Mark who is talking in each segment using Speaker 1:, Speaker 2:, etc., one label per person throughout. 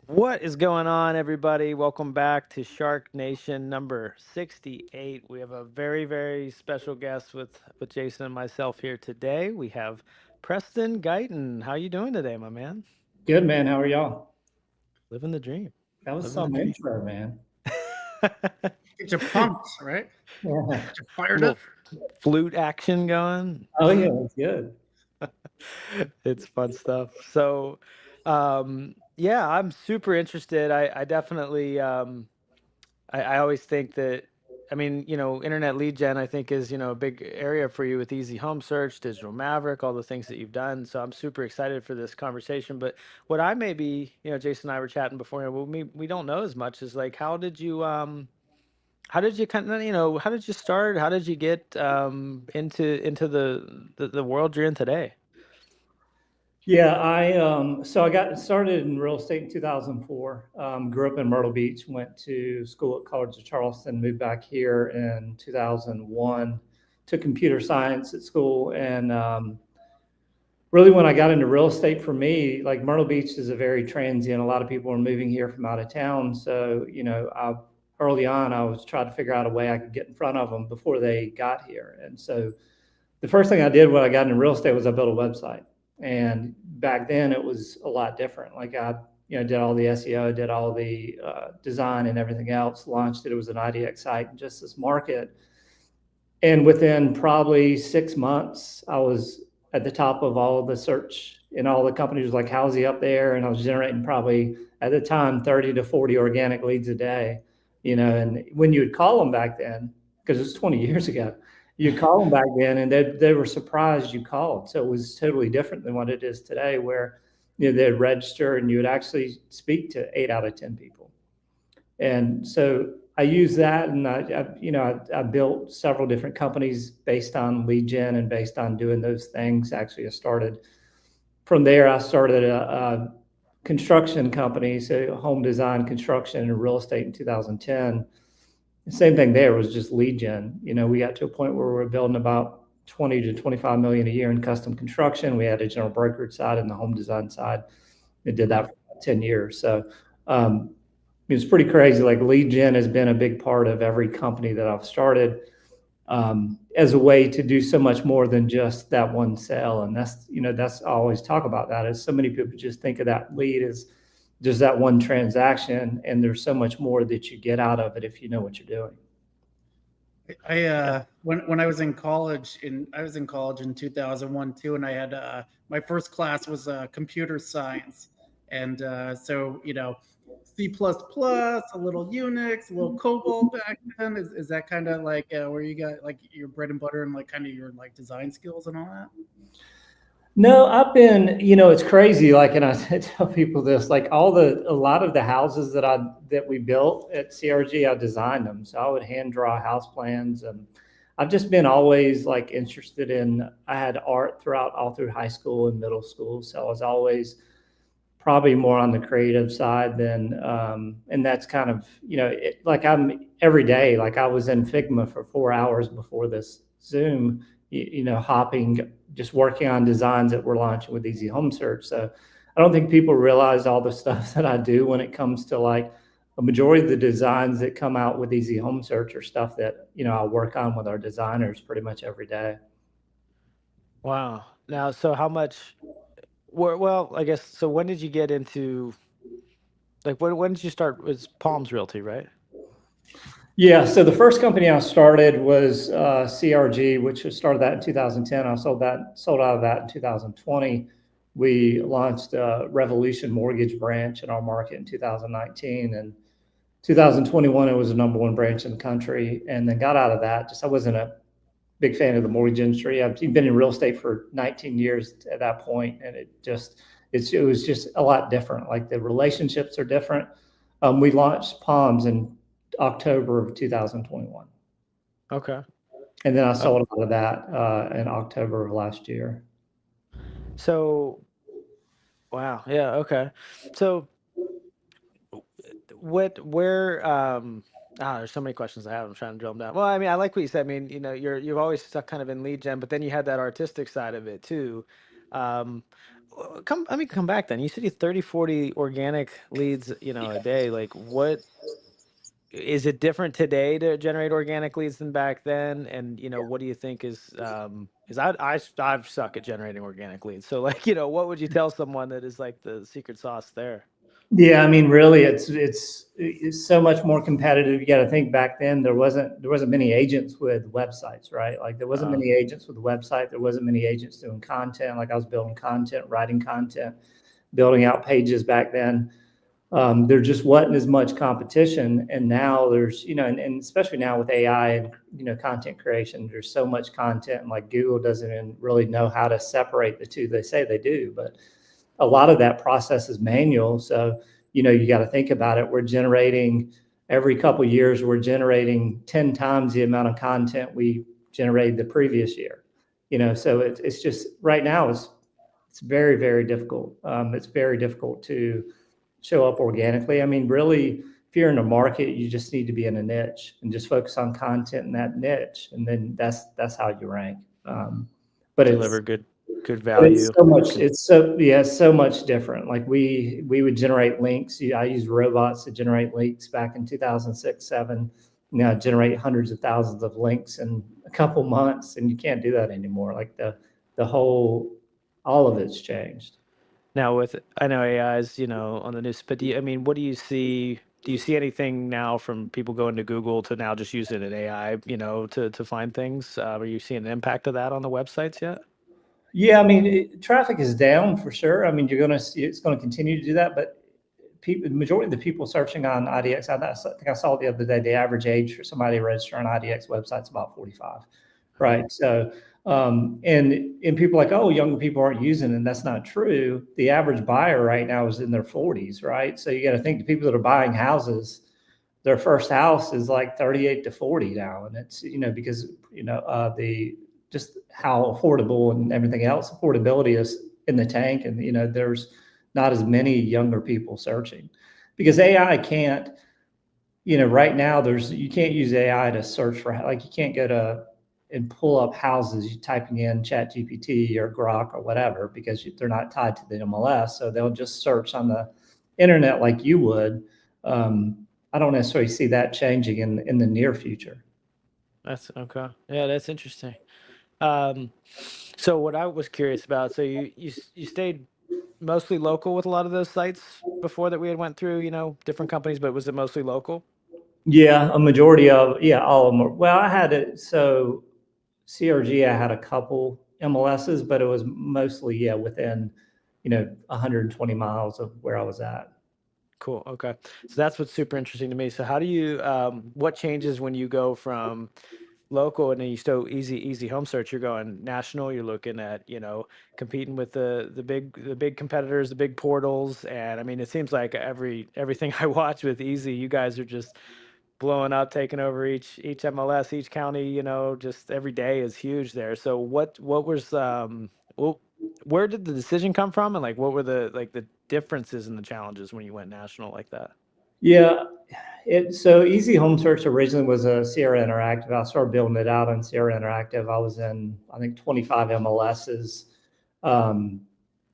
Speaker 1: What is going on, everybody? Welcome back to SharkNation number 68. We have a very, very special guest with Jason and myself here today. We have Preston Guyton. How you doing today, my man?
Speaker 2: Good, man. How are y'all?
Speaker 1: Living the dream.
Speaker 2: That was
Speaker 1: Living the
Speaker 2: some
Speaker 1: dream.
Speaker 2: intro, man.
Speaker 3: Get you pumped, right?
Speaker 2: Yeah.
Speaker 3: Get you fired
Speaker 1: Little
Speaker 3: up.
Speaker 1: flute action going.
Speaker 2: Oh, yeah, that's good.
Speaker 1: It's fun stuff. So, yeah, I'm super interested. I definitely I always think that, I mean, internet lead gen, I think is, a big area for you with EZhomesearch, Digital Maverick, all the things that you've done. So I'm super excited for this conversation. But what I maybe, Jason and I were chatting before, well, we don't know as much is like, how did you kind of, how did you start? How did you get into the world you're in today?
Speaker 2: Yeah, I got started in real estate in 2004. Grew up in Myrtle Beach, went to school at College of Charleston, moved back here in 2001, took computer science at school, and really when I got into real estate, for me, like Myrtle Beach is a very transient. A lot of people are moving here from out of town, so early on I was trying to figure out a way I could get in front of them before they got here, and so the first thing I did when I got into real estate was I built a website. And back then it was a lot different. Like I did all the SEO, did all the design and everything else, launched it. It was an IDX site in just this market. And within probably 6 months, I was at the top of all the search and all the companies like, how's he up there? And I was generating probably at the time 30 to 40 organic leads a day, and when you would call them back then, because it was 20 years ago, you call them back then and they were surprised you called. So it was totally different than what it is today, where they'd register and you would actually speak to 8 out of 10 people. And so I use that, and I built several different companies based on lead gen and based on doing those things. Actually, I started from there. I started a construction company, so home design, construction, and real estate in 2010. The same thing there was just lead gen. We got to a point where we were building about 20 to 25 million a year in custom construction. We had a general brokerage side and the home design side. We did that for about 10 years. So um, it's pretty crazy. Like lead gen has been a big part of every company that I've started, as a way to do so much more than just that one sale. And that's I always talk about that, is so many people just think of that lead as just that one transaction, and there's so much more that you get out of it if you know what you're doing.
Speaker 3: When I was in college in 2001 too, and I had my first class was computer science, and so C++, a little Unix, a little COBOL back then. Is that kind of like where you got like your bread and butter and like kind of your like design skills and all that?
Speaker 2: No, I've been, it's crazy. Like, and I tell people this, like a lot of the houses that we built at CRG, I designed them. So I would hand draw house plans, and I've just been always like interested in, I had art all through high school and middle school. So I was always probably more on the creative side than, and that's kind of, like I'm every day, like I was in Figma for 4 hours before this Zoom, hopping, just working on designs that we're launching with EZhomesearch. So I don't think people realize all the stuff that I do when it comes to like a majority of the designs that come out with EZhomesearch are stuff that, I work on with our designers pretty much every day.
Speaker 1: Wow. Now, so how much, well, I guess, so when did you get into, like, when did you start with Palms Realty, right?
Speaker 2: Yeah, so the first company I started was CRG, which was started that in 2010. I sold out of that in 2020. We launched a Revolution Mortgage branch in our market in 2019, and 2021 it was the number one branch in the country. And then got out of that. Just I wasn't a big fan of the mortgage industry. I've been in real estate for 19 years at that point, and it was just a lot different. Like the relationships are different. We launched Palms in October of 2021.
Speaker 1: Okay.
Speaker 2: And then I
Speaker 1: Uh,
Speaker 2: sold out of that in October of last year.
Speaker 1: so, wow. Yeah. Okay. So, there's so many questions I have. I'm trying to drill them down. Well, I mean, I like what you said. I mean, you've always stuck kind of in lead gen, but then you had that artistic side of it too. Um, come back then. You said you 30, 40 organic leads, a day. Like, what is it different today to generate organic leads than back then? And, what do you think is I suck at generating organic leads. So like, what would you tell someone that is like the secret sauce there?
Speaker 2: Yeah, I mean, really, it's so much more competitive. You got to think back then there wasn't many agents with websites, right? Like there wasn't many agents with a website. There wasn't many agents doing content. Like I was building content, writing content, building out pages back then. There just wasn't as much competition, and now there's and especially now with AI and content creation, there's so much content, and like Google doesn't even really know how to separate the two. They say they do, but a lot of that process is manual. So, you got to think about it. We're generating every couple of years, we're generating 10 times the amount of content we generated the previous year. So it's just right now it's very, very difficult. It's very difficult to show up organically. I mean, really, if you're in a market, you just need to be in a niche and just focus on content in that niche. And then that's how you rank. But
Speaker 1: Deliver good value.
Speaker 2: It's so much different. Like we would generate links. I used robots to generate links back in 2006, 7. Now generate hundreds of thousands of links in a couple months, and you can't do that anymore. Like all of it's changed.
Speaker 1: Now I know AI is, on the news, but what do you see? Do you see anything now from people going to Google to now just using an AI, to find things? Are you seeing an impact of that on the websites yet?
Speaker 2: Yeah, I mean, traffic is down for sure. I mean, it's going to continue to do that, but the majority of the people searching on IDX, I think I saw the other day, the average age for somebody to register on IDX website is about 45, right? So, and people are like, oh, younger people aren't using it, and that's not true. The average buyer right now is in their 40s, right? So you got to think the people that are buying houses, their first house is like 38 to 40 now, and it's because the just how affordable and everything else, affordability is in the tank. And, there's not as many younger people searching because AI can't, right now you can't use AI to search for, like, you can't go to and pull up houses, you typing in Chat GPT or Grok or whatever, because they're not tied to the MLS. So they'll just search on the internet like you would. I don't necessarily see that changing in the near future.
Speaker 1: That's okay. Yeah, that's interesting. So what I was curious about, so you stayed mostly local with a lot of those sites before that we had went through, different companies, but was it mostly local?
Speaker 2: Yeah, a majority of, all of them. Well, I had it. So CRG, I had a couple MLSs, but it was mostly, within, 120 miles of where I was at.
Speaker 1: Cool. Okay. So that's what's super interesting to me. So how do you, what changes when you go from local and then you still easy home search, you're going national, you're looking at, competing with the big competitors, the big portals. And I mean, it seems like everything I watch with Easy, you guys are just blowing up, taking over each MLS, each county, just every day is huge there. So what was, well, where did the decision come from? And like, what were the differences and the challenges when you went national like that?
Speaker 2: Yeah. So EZhomesearch originally was a Sierra Interactive. I started building it out on Sierra Interactive. I was in, I think, 25 MLSs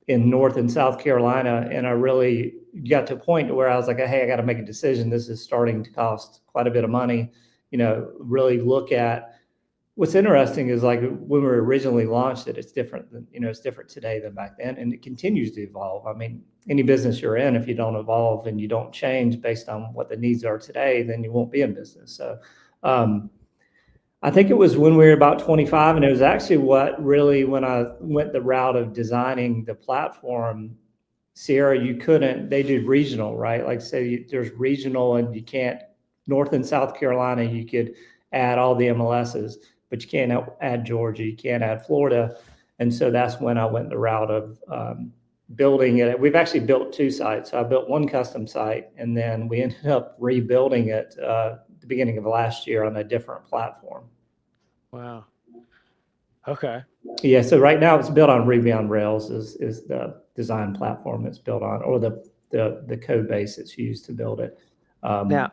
Speaker 2: in North and South Carolina. And I really got to a point where I was like, hey, I got to make a decision. This is starting to cost quite a bit of money. Really look at what's interesting is, like, when we originally launched it, it's different than, it's different today than back then. And it continues to evolve. I mean, any business you're in, if you don't evolve and you don't change based on what the needs are today, then you won't be in business. So I think it was when we were about 25, and it was actually when I went the route of designing the platform, Sierra, they did regional, right? Like, say there's regional, and you can't, North and South Carolina, you could add all the MLSs, but you can't add Georgia, you can't add Florida. And so that's when I went the route of building it. We've actually built 2 sites. So I built one custom site, and then we ended up rebuilding it the beginning of last year on a different platform.
Speaker 1: Wow. Okay. Yeah.
Speaker 2: So right now it's built on Ruby on Rails is the design platform it's built on, or the code base it's used to build it.
Speaker 1: Now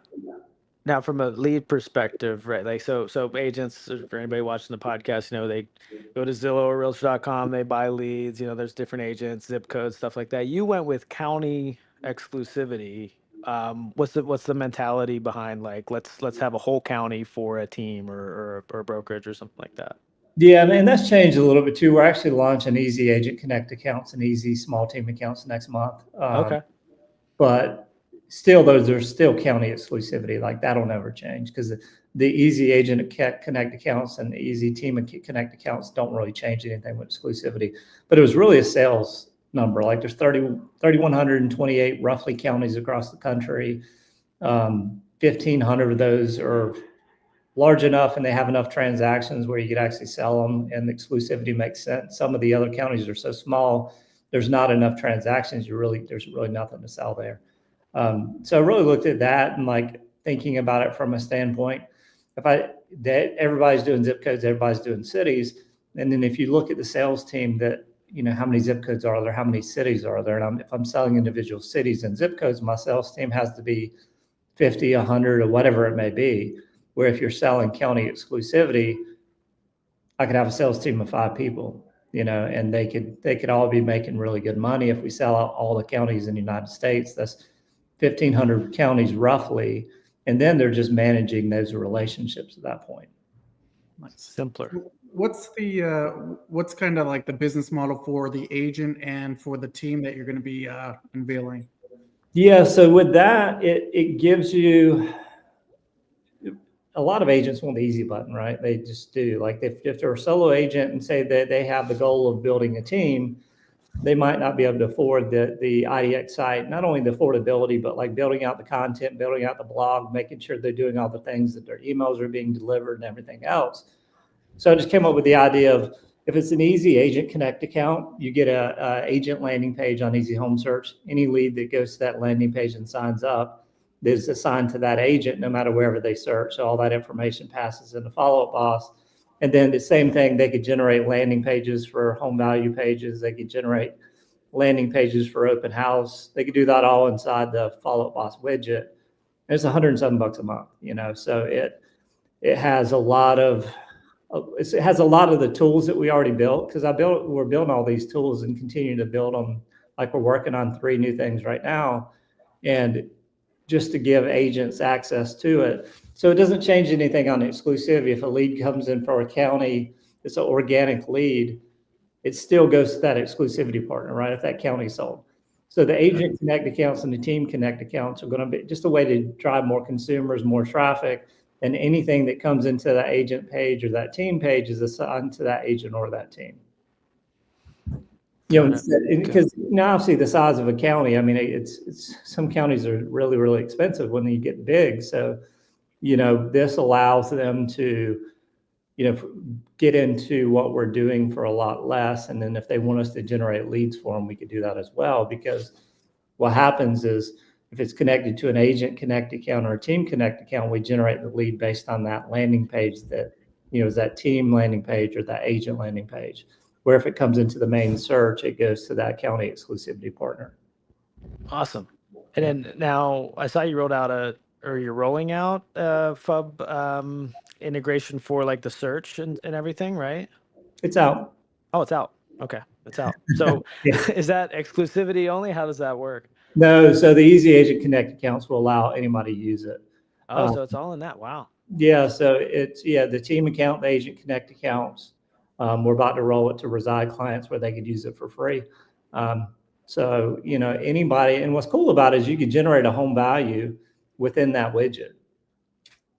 Speaker 1: Now, from a lead perspective, right? Like, so agents, or for anybody watching the podcast, they go to Zillow or Realtor.com, they buy leads. There's different agents, zip codes, stuff like that. You went with county exclusivity. What's the mentality behind, like, let's have a whole county for a team or a brokerage or something like that?
Speaker 2: Yeah, and that's changed a little bit too. We're actually launching Easy Agent Connect accounts and Easy Small Team accounts next month.
Speaker 1: Okay.
Speaker 2: But still, those are still county exclusivity. Like, that'll never change, because the Easy Agent Connect accounts and the Easy Team Connect accounts don't really change anything with exclusivity. But it was really a sales number. Like, there's 3,128 roughly counties across the country. 1,500 of those are large enough and they have enough transactions where you could actually sell them, and the exclusivity makes sense. Some of the other counties are so small, there's not enough transactions. There's really nothing to sell there. So I really looked at that and, like, thinking about it from a standpoint, that everybody's doing zip codes, everybody's doing cities. And then if you look at the sales team, that, how many zip codes are there, how many cities are there? And if I'm selling individual cities and zip codes, my sales team has to be 50, 100, or whatever it may be. Where if you're selling county exclusivity, I could have a sales team of 5 people, and they could all be making really good money. If we sell out all the counties in the United States, that's 1,500 counties roughly, and then they're just managing those relationships at that point.
Speaker 1: Simpler.
Speaker 3: What's kind of like the business model for the agent and for the team that you're going to be unveiling?
Speaker 2: Yeah, so with that, it gives you, a lot of agents want the easy button, right? They just do. Like, if they're a solo agent and say that they have the goal of building a team, they might not be able to afford the IDX site, not only the affordability, but like building out the content, building out the blog, making sure they're doing all the things, that their emails are being delivered and everything else. So I just came up with the idea of, if it's an Easy Agent Connect account, you get a agent landing page on EZhomesearch. Any lead that goes to that landing page and signs up is assigned to that agent, no matter wherever they search. So all that information passes in the follow-up boss. And then the same thing, they could generate landing pages for home value pages. They could generate landing pages for open house. They could do that all inside the follow-up boss widget. And it's $107 a month, so it has a lot of the tools that we already built, because we're building all these tools and continue to build them. Like, we're working on 3 new things right now, and just to give agents access to it. So it doesn't change anything on exclusivity. If a lead comes in for a county, it's an organic lead, it still goes to that exclusivity partner, right? If that county's sold. So the agent connect accounts and the team connect accounts are going to be just a way to drive more consumers, more traffic, and anything that comes into that agent page or that team page is assigned to that agent or that team. Because now, obviously, the size of a county, I mean, it's some counties are really, really expensive when you get big. So, this allows them to, get into what we're doing for a lot less. And then if they want us to generate leads for them, we could do that as well. Because what happens is, if it's connected to an agent connect account or a team connect account, we generate the lead based on that landing page that, is that team landing page or that agent landing page. Where if it comes into the main search, it goes to that county exclusivity partner.
Speaker 1: Awesome. And then now I saw you you're rolling out FUB integration for, like, the search and everything, right?
Speaker 2: It's out.
Speaker 1: Oh, it's out. Okay, it's out. So is that exclusivity only? How does that work?
Speaker 2: No, so the Easy Agent Connect accounts will allow anybody to use it.
Speaker 1: Oh, so it's all in that. Wow.
Speaker 2: Yeah, so it's the team account, the Agent Connect accounts. We're about to roll it to RESIDE clients where they could use it for free. So, anybody, and what's cool about it is you could generate a home value within that widget.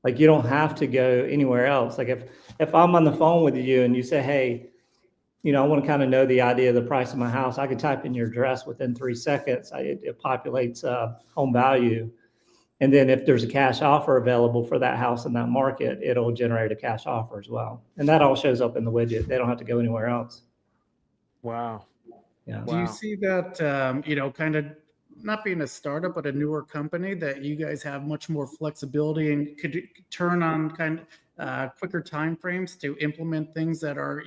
Speaker 2: Like, you don't have to go anywhere else. Like, if I'm on the phone with you and you say, hey, I want to kind of know the idea of the price of my house, I could type in your address within 3 seconds. It populates home value. And then if there's a cash offer available for that house in that market, it'll generate a cash offer as well. And that all shows up in the widget. They don't have to go anywhere else.
Speaker 1: Wow.
Speaker 2: Yeah.
Speaker 3: Do you see that, kind of not being a startup, but a newer company, that you guys have much more flexibility and could turn on kind of quicker timeframes to implement things that are,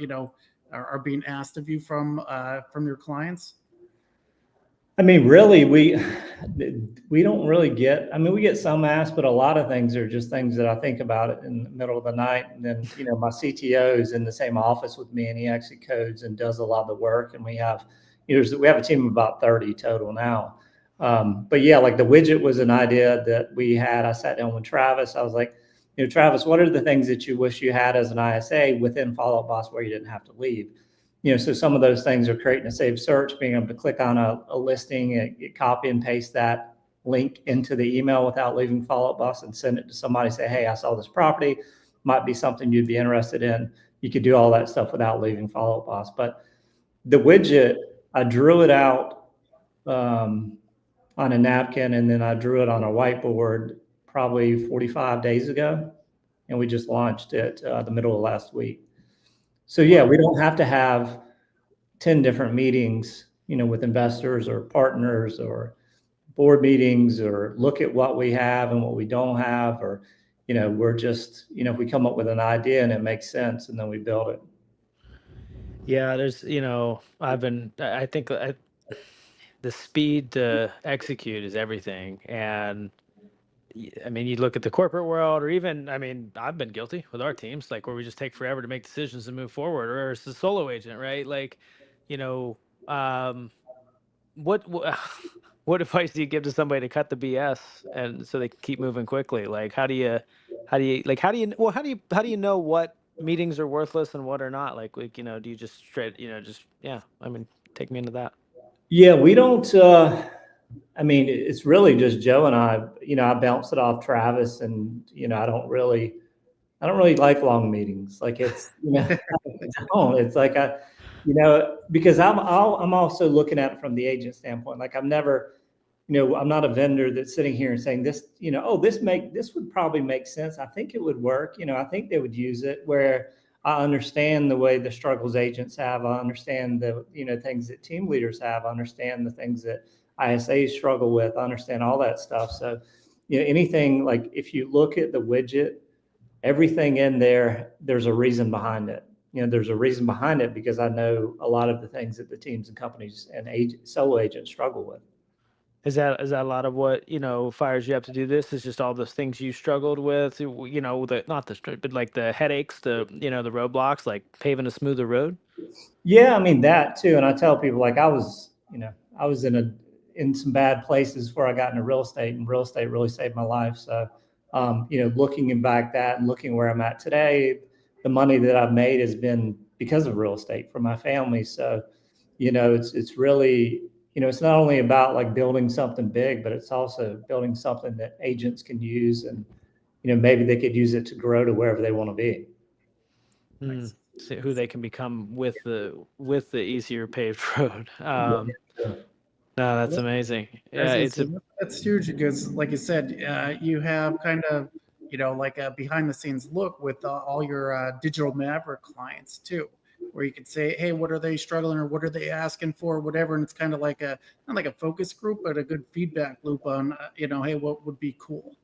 Speaker 3: are being asked of you from your clients?
Speaker 2: I mean, really, we don't really get. I mean, we get some asks, but a lot of things are just things that I think about it in the middle of the night. And then, my CTO is in the same office with me, and he actually codes and does a lot of the work. And we have, we have a team of about 30 total now. But yeah, like the widget was an idea that we had. I sat down with Travis. I was like, Travis, what are the things that you wish you had as an ISA within Follow Up Boss where you didn't have to leave? So some of those things are creating a saved search, being able to click on a listing, and copy and paste that link into the email without leaving Follow Up Boss and send it to somebody. Say, hey, I saw this property, might be something you'd be interested in. You could do all that stuff without leaving Follow Up Boss. But the widget, I drew it out on a napkin, and then I drew it on a whiteboard probably 45 days ago, and we just launched it the middle of last week. So yeah, we don't have to have 10 different meetings, with investors or partners or board meetings, or look at what we have and what we don't have, or, we're just, if we come up with an idea and it makes sense, and then we build it.
Speaker 1: Yeah, there's, I think the speed to execute is everything. And I mean, you look at the corporate world, or even, I mean, I've been guilty with our teams, like where we just take forever to make decisions and move forward, or it's the solo agent, right? Like, you know, um, what what advice do you give to somebody to cut the BS and so they can keep moving quickly? Like, how do you know what meetings are worthless and what are not? Like, do you just straight, yeah, I mean, take me into that.
Speaker 2: Yeah, we don't, I mean, it's really just Joe and I, I bounce it off Travis, and, I don't really like long meetings. Like it's, I don't. It's like because I'm also looking at it from the agent standpoint. Like I'm never, I'm not a vendor that's sitting here and saying this, oh, this would probably make sense. I think it would work. I think they would use it. Where I understand the way the struggles agents have. I understand the, things that team leaders have. I understand the things that ISAs struggle with. I understand all that stuff. So, anything, like if you look at the widget, everything in there, there's a reason behind it. There's a reason behind it because I know a lot of the things that the teams and companies and solo agents struggle with.
Speaker 1: Is that a lot of what, fires you up to do this? Is just all those things you struggled with, the not the but like the headaches, the roadblocks, like paving a smoother road?
Speaker 2: Yeah, I mean that too. And I tell people, like I was in some bad places before I got into real estate, and real estate really saved my life. So, looking back that and looking where I'm at today, the money that I've made has been because of real estate for my family. So, it's really, it's not only about like building something big, but it's also building something that agents can use, and, maybe they could use it to grow to wherever they want to be.
Speaker 1: See who they can become with the easier paved road. No, that's amazing.
Speaker 3: I was
Speaker 1: Yeah,
Speaker 3: gonna
Speaker 1: it's
Speaker 3: say,
Speaker 1: a
Speaker 3: that's huge because, like you said, you have kind of, like a behind the scenes look with all your Digital Maverick clients too, where you could say, hey, what are they struggling, or what are they asking for, whatever. And it's kind of like not like a focus group, but a good feedback loop on, hey, what would be cool.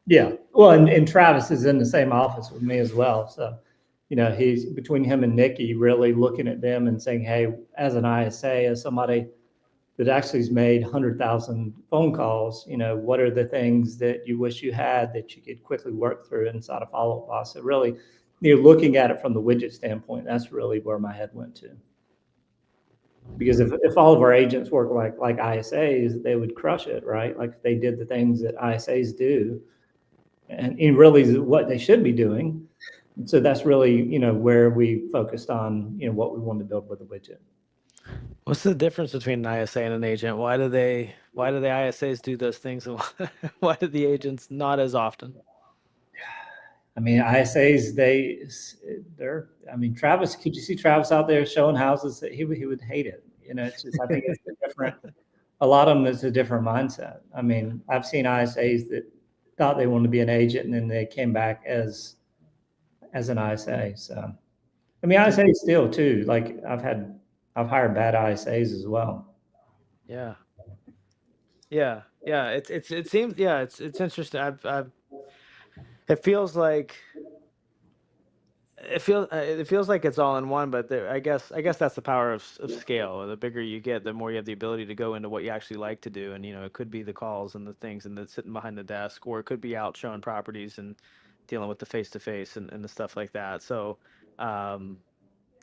Speaker 2: Yeah. Well, and Travis is in the same office with me as well. So, he's between him and Nikki really looking at them and saying, hey, as an ISA, as somebody that actually has made 100,000 phone calls, what are the things that you wish you had that you could quickly work through inside of Follow Up Boss? So really, looking at it from the widget standpoint, that's really where my head went to. Because if all of our agents work like ISAs, they would crush it, right? Like if they did the things that ISAs do, and really what they should be doing. So that's really, where we focused on, what we wanted to build with the widget.
Speaker 1: What's the difference between an ISA and an agent? Why do the ISAs do those things, and why do the agents not as often?
Speaker 2: I mean, ISAs, I mean, Travis, could you see Travis out there showing houses that he would hate it? It's just, I think it's a lot of them is a different mindset. I mean, I've seen ISAs that thought they wanted to be an agent, and then they came back as an ISA. So, I mean, ISAs still too, like I've hired bad ISAs as well.
Speaker 1: Yeah. Yeah. It seems, it's interesting. It feels like it feels like it's all in one, but I guess that's the power of scale. The bigger you get, the more you have the ability to go into what you actually like to do. And it could be the calls and the things and the sitting behind the desk, or it could be out showing properties and dealing with the face to face and the stuff like that. So, um,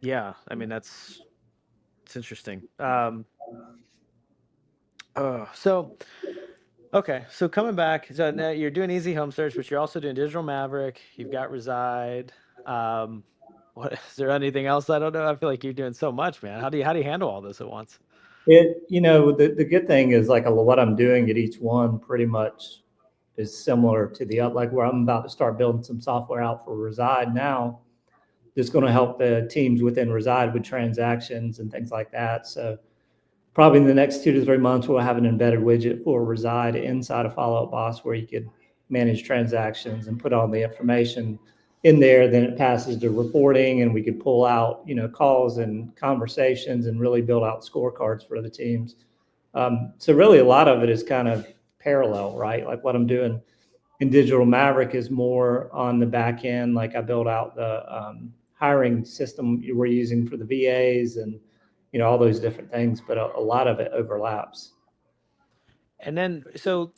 Speaker 1: yeah, I mean it's interesting. So okay, so coming back, so now you're doing EZhomesearch, but you're also doing Digital Maverick. You've got Reside. Um, what is there anything else I don't know? I feel like you're doing so much, man. How do you handle all this at once?
Speaker 2: The good thing is like what I'm doing at each one pretty much is similar to the other, like where I'm about to start building some software out for Reside now. That's going to help the teams within Reside with transactions and things like that. So probably in the next 2 to 3 months, we'll have an embedded widget for Reside inside of Follow Up Boss where you could manage transactions and put all the information in there. Then it passes to reporting, and we could pull out, calls and conversations and really build out scorecards for the teams. So really, a lot of it is kind of parallel, right? Like what I'm doing in Digital Maverick is more on the back end. Like I built out the hiring system we're using for the VAs and all those different things, but a lot of it overlaps.
Speaker 1: And then, so,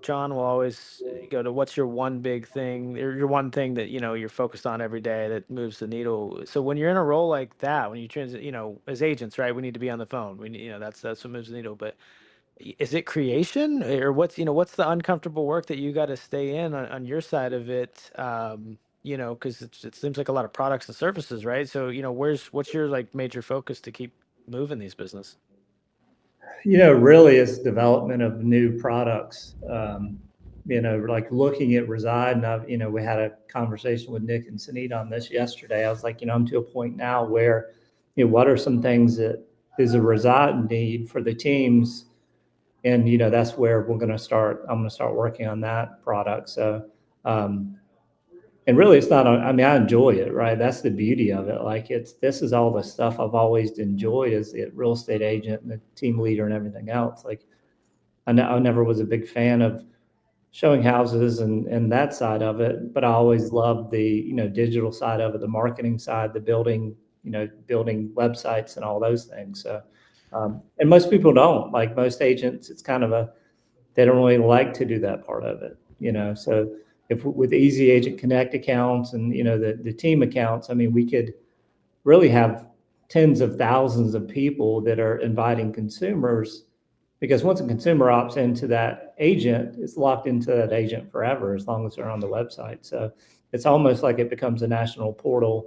Speaker 1: John will always go to what's your one big thing or your one thing that, you're focused on every day that moves the needle. So when you're in a role like that, when you transit, as agents, right, we need to be on the phone. We need, that's what moves the needle. But is it creation or what's the uncomfortable work that you got to stay in on your side of it? Because it seems like a lot of products and services, right? So, what's your like major focus to keep moving these business?
Speaker 2: Really it's development of new products. Like looking at Reside, and we had a conversation with Nick and Sunit on this yesterday. I was like, I'm to a point now where, what are some things that is a Reside need for the teams? And, that's where I'm going to start working on that product. So, and really it's not, I mean, I enjoy it, right? That's the beauty of it. Like this is all the stuff I've always enjoyed as a real estate agent and the team leader and everything else. Like I never was a big fan of showing houses and that side of it, but I always loved the, digital side of it, the marketing side, the building, building websites and all those things. So, and most people don't. Like most agents, it's kind of they don't really like to do that part of it, so if with Easy Agent Connect accounts and, the team accounts, I mean, we could really have tens of thousands of people that are inviting consumers, because once a consumer opts into that agent, it's locked into that agent forever as long as they're on the website. So it's almost like it becomes a national portal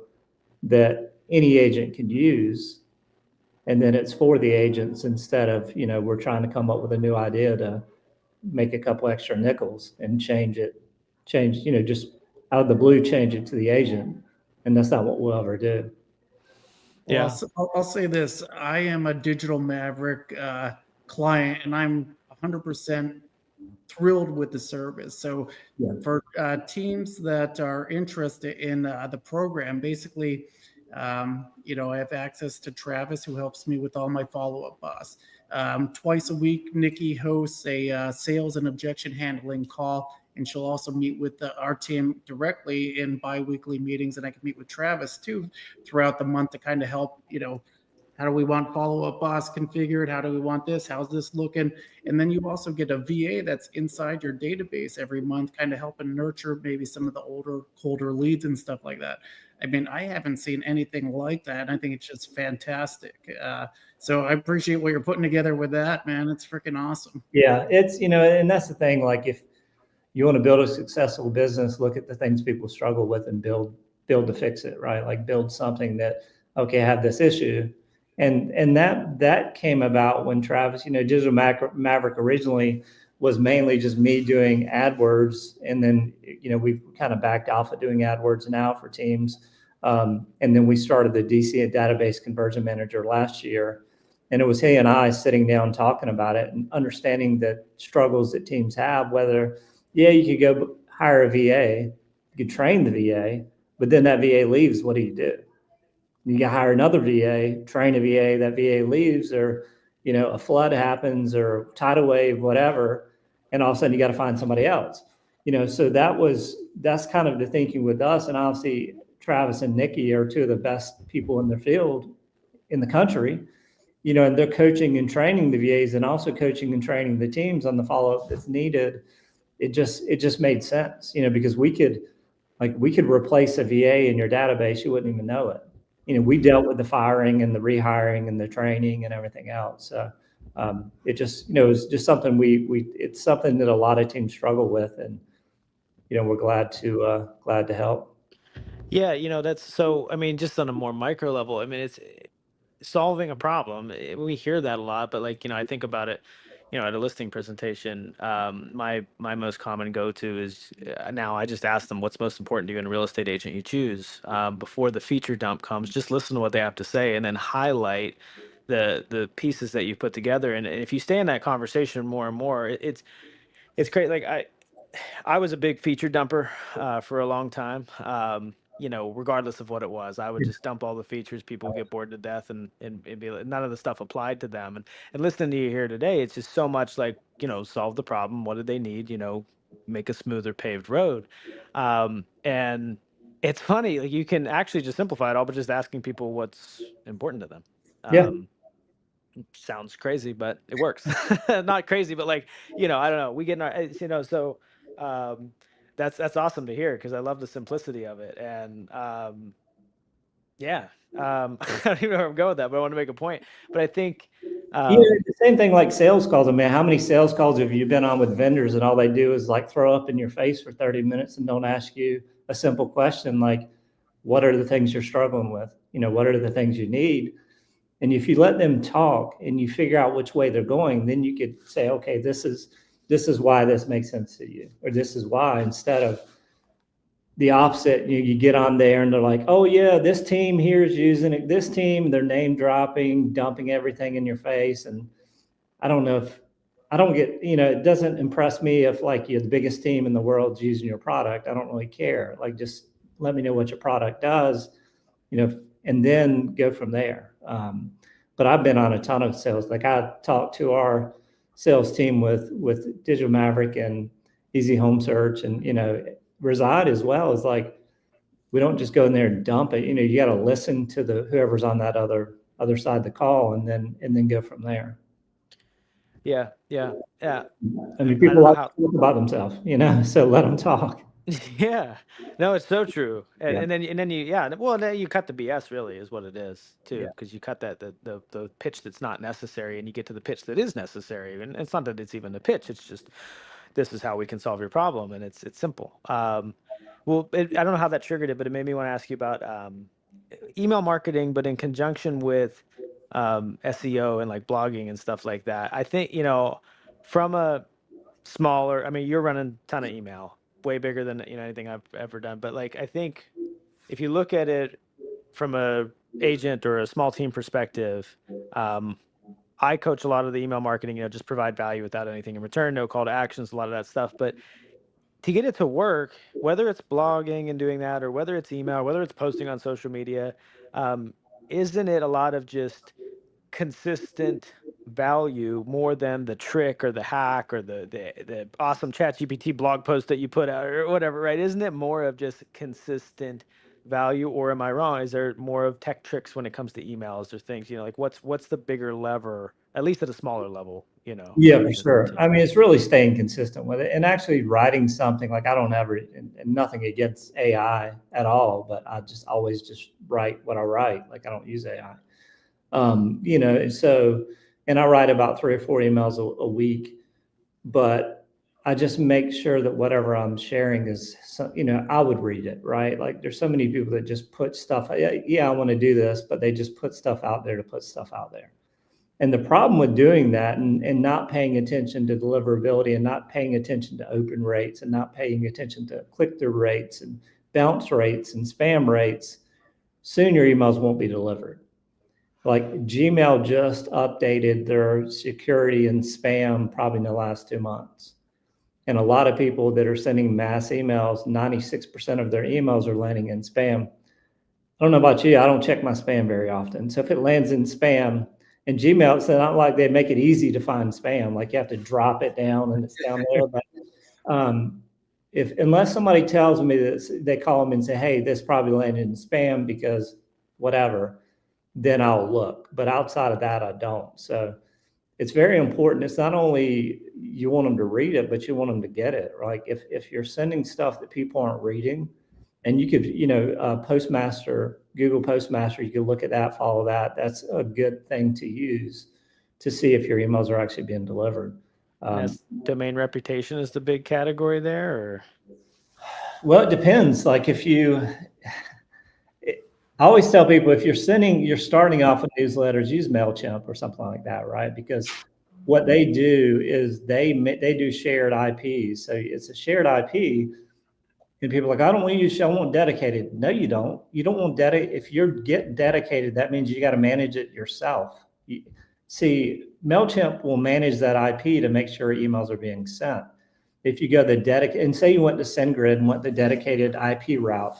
Speaker 2: that any agent can use. And then it's for the agents instead of, we're trying to come up with a new idea to make a couple extra nickels and change, just out of the blue, change it to the agent. And that's not what we'll ever do.
Speaker 3: Well,
Speaker 1: Yeah.
Speaker 3: I'll say this. I am a Digital Maverick client, and I'm 100% thrilled with the service. So
Speaker 2: Yeah.
Speaker 3: for teams that are interested in the program, basically, I have access to Travis, who helps me with all my follow-up boss. Twice a week, Nikki hosts a sales and objection handling call, and she'll also meet with our team directly in bi-weekly meetings, and I can meet with Travis too throughout the month to kind of help, how do we want follow-up boss configured? How do we want this? How's this looking? And then you also get a VA that's inside your database every month, kind of helping nurture maybe some of the older, colder leads and stuff like that. I mean, I haven't seen anything like that. I think it's just fantastic. So I appreciate what you're putting together with that, man. It's freaking awesome.
Speaker 2: Yeah, it's, and that's the thing. Like if you want to build a successful business, look at the things people struggle with and build to fix it, right? Like build something that, okay, I have this issue. And that came about when Travis, Digital Maverick originally was mainly just me doing AdWords. And then, we kind of backed off of doing AdWords now for teams. And then we started the DC Database Conversion Manager last year. And it was he and I sitting down talking about it and understanding the struggles that teams have, whether, you could go hire a VA, you could train the VA, but then that VA leaves, what do? You can hire another VA, train a VA, that VA leaves, or, a flood happens or tidal wave, whatever. And all of a sudden you got to find somebody else, so that's kind of the thinking with us. And obviously Travis and Nikki are two of the best people in their field in the country, you know, and they're coaching and training the VAs and also coaching and training the teams on the follow-up that's needed. It just made sense, you know, because we could replace a VA in your database, you wouldn't even know it. You know, we dealt with the firing and the rehiring and the training and everything else. So it just, you know, it's just something it's something that a lot of teams struggle with, and you know, we're glad to help.
Speaker 1: Yeah, you know, that's so, I mean, just on a more micro level, I mean, it's solving a problem. We hear that a lot, but like, you know, I think about it, you know, at a listing presentation, my most common go-to is now I just ask them what's most important to you in a real estate agent you choose. Before the feature dump comes, just listen to what they have to say and then highlight the pieces that you've put together. And if you stay in that conversation more and more, it's great. Like I was a big feature dumper for a long time. You know, regardless of what it was, I would just dump all the features. People would get bored to death, and it'd be like, none of the stuff applied to them. And listening to you here today, it's just so much like, you know, solve the problem. What do they need? You know, make a smoother paved road. And it's funny, like you can actually just simplify it all, but just asking people what's important to them.
Speaker 2: Yeah.
Speaker 1: Sounds crazy, but it works. Not crazy, but like, you know, I don't know. We get in our, you know, so um, that's awesome to hear because I love the simplicity of it. And yeah, I don't even know where I'm going with that, but I want to make a point. But I think,
Speaker 2: Yeah, the same thing like sales calls. I mean, how many sales calls have you been on with vendors and all they do is like throw up in your face for 30 minutes and don't ask you a simple question like, what are the things you're struggling with? You know, what are the things you need? And if you let them talk and you figure out which way they're going, then you could say, okay, this is why this makes sense to you, or this is why, instead of the opposite. You get on there and they're like, oh yeah, this team here is using it. This team, they're name dropping, dumping everything in your face. And I don't know if I don't get, you know, it doesn't impress me if like you're the biggest team in the world's using your product. I don't really care. Like, just let me know what your product does, you know, and then go from there. But I've been on a ton of sales. Like I talked to our sales team with Digital Maverick and EZhomesearch and, you know, RESIDE as well. Is like, we don't just go in there and dump it. You know, you got to listen to the whoever's on that other side of the call, and then go from there.
Speaker 1: yeah.
Speaker 2: I mean,
Speaker 1: I
Speaker 2: people
Speaker 1: don't know
Speaker 2: like
Speaker 1: how.
Speaker 2: to talk about themselves, you know, so let them talk.
Speaker 1: Yeah, no, it's so true. And,
Speaker 2: Yeah.
Speaker 1: and then you, yeah, well, then you cut the BS really is what it is too,
Speaker 2: Yeah.
Speaker 1: because you cut that the pitch that's not necessary, and you get to the pitch that is necessary. And it's not that it's even a pitch; it's just this is how we can solve your problem, and it's simple. Well, I don't know how that triggered it, but it made me want to ask you about email marketing, but in conjunction with SEO and like blogging and stuff like that. I think, you know, from a smaller, I mean, you're running a ton of email, way bigger than, you know, anything I've ever done. But like, I think if you look at it from a agent or a small team perspective, um, I coach a lot of the email marketing, you know, just provide value without anything in return, no call to actions, a lot of that stuff. But to get it to work, whether it's blogging and doing that, or whether it's email, whether it's posting on social media, um, isn't it a lot of just consistent value more than the trick or the hack or the awesome ChatGPT blog post that you put out or whatever, right? Isn't it more of just consistent value, or am I wrong? Is there more of tech tricks when it comes to emails or things, you know, like what's the bigger lever, at least at a smaller level, you know,
Speaker 2: Yeah,
Speaker 1: for
Speaker 2: for
Speaker 1: the
Speaker 2: sure.
Speaker 1: team?
Speaker 2: I mean, it's really staying consistent with it and actually writing something. Like, I don't ever, and nothing against AI at all, but I just always just write what I write. Like, I don't use AI. You know, so, and I write about 3 or 4 emails a week, but I just make sure that whatever I'm sharing is, you know, I would read it, right? Like, there's so many people that just put stuff, yeah, I want to do this, but they just put stuff out there to put stuff out there. And the problem with doing that and not paying attention to deliverability and not paying attention to open rates and not paying attention to click-through rates and bounce rates and spam rates, soon your emails won't be delivered. Like, Gmail just updated their security and spam probably in the last 2 months. And a lot of people that are sending mass emails, 96% of their emails are landing in spam. I don't know about you, I don't check my spam very often. So if it lands in spam, and Gmail, it's not like they make it easy to find spam. Like, you have to drop it down and it's down there. But unless somebody tells me that they call them and say, hey, this probably landed in spam because whatever, then I'll look. But outside of that, I don't. So it's very important. It's not only you want them to read it, but you want them to get it. Like if you're sending stuff that people aren't reading, and you could, Postmaster, Google Postmaster, you could look at that, follow that. That's a good thing to use to see if your emails are actually being delivered.
Speaker 1: As domain reputation is the big category there, or?
Speaker 2: Well, it depends. Like I always tell people, if you're starting off with newsletters, use MailChimp or something like that, right? Because what they do is they do shared IPs. So it's a shared IP, and people are like, I don't want to use, I want dedicated. No, you don't. You don't want dedicated. If you're getting dedicated, that means you got to manage it yourself. See, MailChimp will manage that IP to make sure emails are being sent. If you go the dedicated, and say you went to SendGrid and went the dedicated IP route,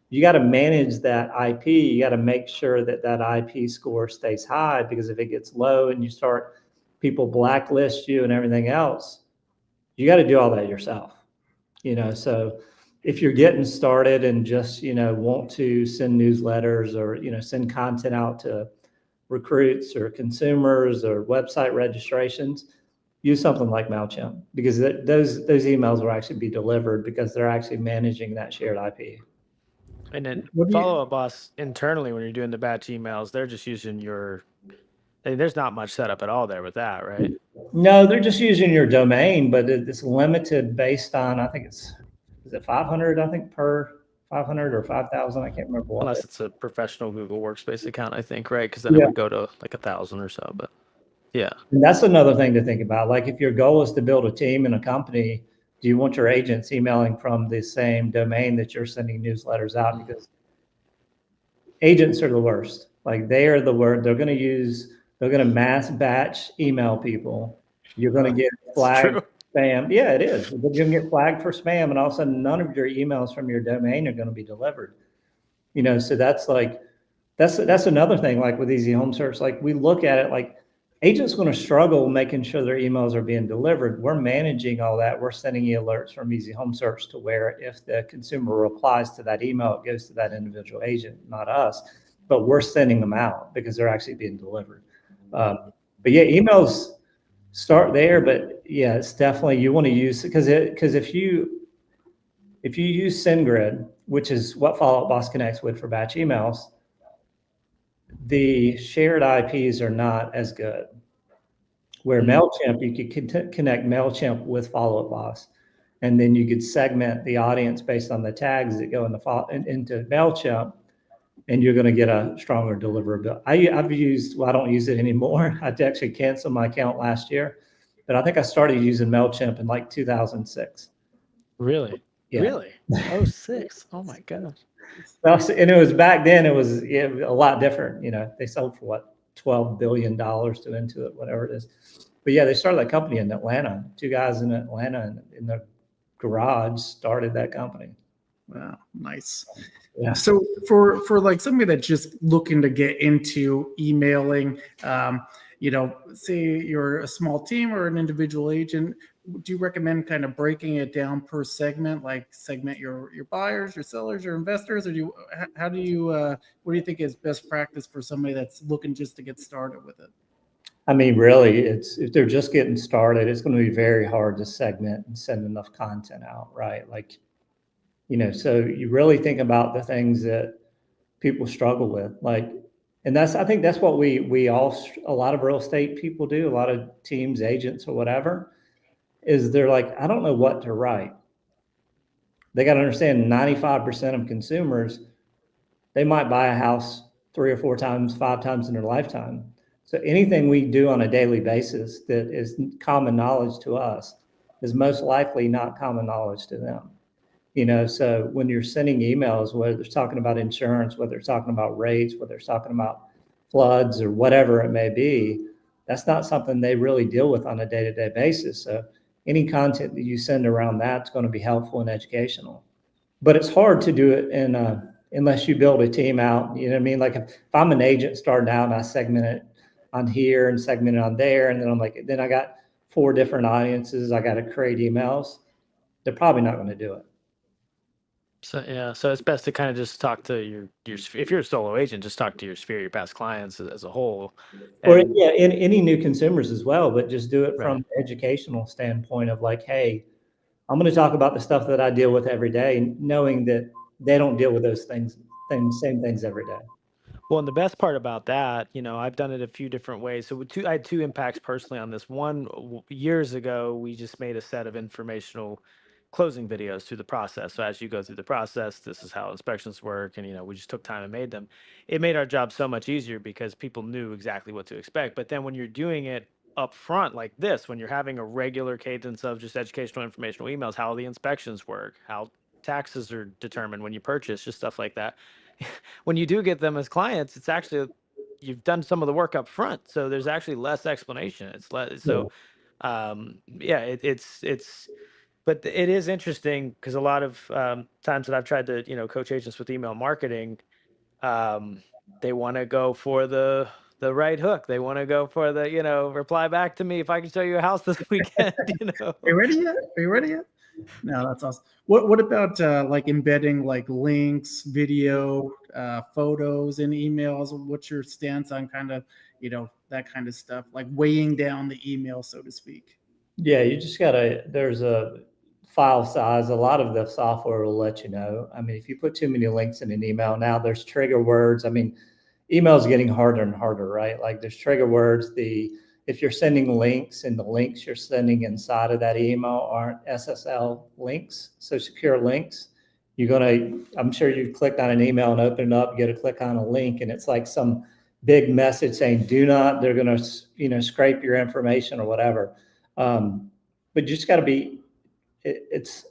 Speaker 2: you got to manage that IP. You got to make sure that that IP score stays high, because if it gets low and people blacklist you and everything else, you got to do all that yourself. So if you're getting started and just, want to send newsletters or, send content out to recruits or consumers or website registrations, use something like MailChimp, because those emails will actually be delivered because they're actually managing that shared IP.
Speaker 1: And then Follow-Up Boss internally, when you're doing the batch emails, they're just using there's not much setup at all there with that, right?
Speaker 2: No, they're just using your domain, but it's limited based on, I think is it 500, I think, per 500 or 5,000. I can't remember what.
Speaker 1: Unless it's a professional Google Workspace account, I think, right? Because then it would go to like 1,000 or so, but yeah.
Speaker 2: And that's another thing to think about. Like if your goal is to build a team in a company, do you want your agents emailing from the same domain that you're sending newsletters out? Because agents are the worst. Like they are the word. They're going to mass batch email people. You're going to get flagged spam. Yeah, it is. You're going to get flagged for spam, and all of a sudden none of your emails from your domain are going to be delivered. So that's another thing. Like with EZhomesearch, like we look at it like agents going to struggle making sure their emails are being delivered. We're managing all that. We're sending you alerts from EZhomesearch to where if the consumer replies to that email, it goes to that individual agent, not us. But we're sending them out because they're actually being delivered. But yeah, emails start there. But yeah, it's definitely, you want to use it because if you use SendGrid, which is what Follow-Up Boss connects with for batch emails, the shared IPs are not as good. Where MailChimp, you could connect MailChimp with Follow-Up Boss, and then you could segment the audience based on the tags that go into MailChimp, and you're going to get a stronger deliverability. I don't use it anymore. I actually canceled my account last year, but I think I started using MailChimp in like 2006.
Speaker 1: Really?
Speaker 2: Yeah.
Speaker 1: Really? 06. Oh my gosh.
Speaker 2: And it was back then, it was a lot different. They sold for what, $12 billion to Intuit, whatever it is. But yeah, they started that company in Atlanta. Two guys in Atlanta in their garage started that company.
Speaker 3: Wow, nice.
Speaker 2: Yeah.
Speaker 3: So for like somebody that's just looking to get into emailing, say you're a small team or an individual agent, do you recommend kind of breaking it down per segment, like segment your buyers, your sellers, your investors, or what do you think is best practice for somebody that's looking just to get started with it?
Speaker 2: I mean, really, if they're just getting started, it's going to be very hard to segment and send enough content out, right? Like, so you really think about the things that people struggle with, like, and I think that's what a lot of real estate people do, a lot of teams, agents or whatever, is they're like, I don't know what to write. They got to understand 95% of consumers, they might buy a house 3 or 4 times, 5 times in their lifetime. So anything we do on a daily basis that is common knowledge to us is most likely not common knowledge to them. So when you're sending emails, whether it's talking about insurance, whether it's talking about rates, whether it's talking about floods or whatever it may be, that's not something they really deal with on a day-to-day basis. So any content that you send around that's going to be helpful and educational. But it's hard to do it unless you build a team out. You know what I mean? Like if I'm an agent starting out and I segment it on here and segment it on there, and then I'm like, then I got 4 different audiences I got to create emails. they're probably not going to do it.
Speaker 1: So yeah, so it's best to kind of just talk to your if you're a solo agent, just talk to your sphere, your past clients as a whole,
Speaker 2: Or
Speaker 1: and
Speaker 2: yeah, any new consumers as well, but just do it from
Speaker 1: right.
Speaker 2: an educational standpoint of like, hey, I'm going to talk about the stuff that I deal with every day, knowing that they don't deal with those same things every day.
Speaker 1: Well, and the best part about that, I've done it a few different ways. So I had two impacts personally on this. One, years ago, we just made a set of informational closing videos through the process. So as you go through the process, this is how inspections work, and we just took time and made them. It made our job so much easier because people knew exactly what to expect. But then when you're doing it up front like this, when you're having a regular cadence of just educational informational emails, how the inspections work, how taxes are determined when you purchase, just stuff like that. When you do get them as clients, it's actually you've done some of the work up front, so there's actually less explanation. It's less
Speaker 2: Yeah.
Speaker 1: so. Yeah, it's but it is interesting because a lot of times that I've tried to coach agents with email marketing, um, they want to go for the right hook. They want to go for the reply back to me if I can show you a house this weekend.
Speaker 3: Are you ready yet? Are you ready yet? No, that's awesome. What about like embedding like links, video, photos in emails? What's your stance on kind of that kind of stuff, like weighing down the email, so to speak?
Speaker 2: Yeah, you just gotta, there's a file size. A lot of the software will let you know. I mean, if you put too many links in an email, now there's trigger words. I mean, email is getting harder and harder, right? Like there's trigger words. If you're sending links and the links you're sending inside of that email aren't SSL links, so secure links, I'm sure you've clicked on an email and open it up, get to click on a link, and it's like some big message saying, do not, they're going to, scrape your information or whatever. But you just got to be, it's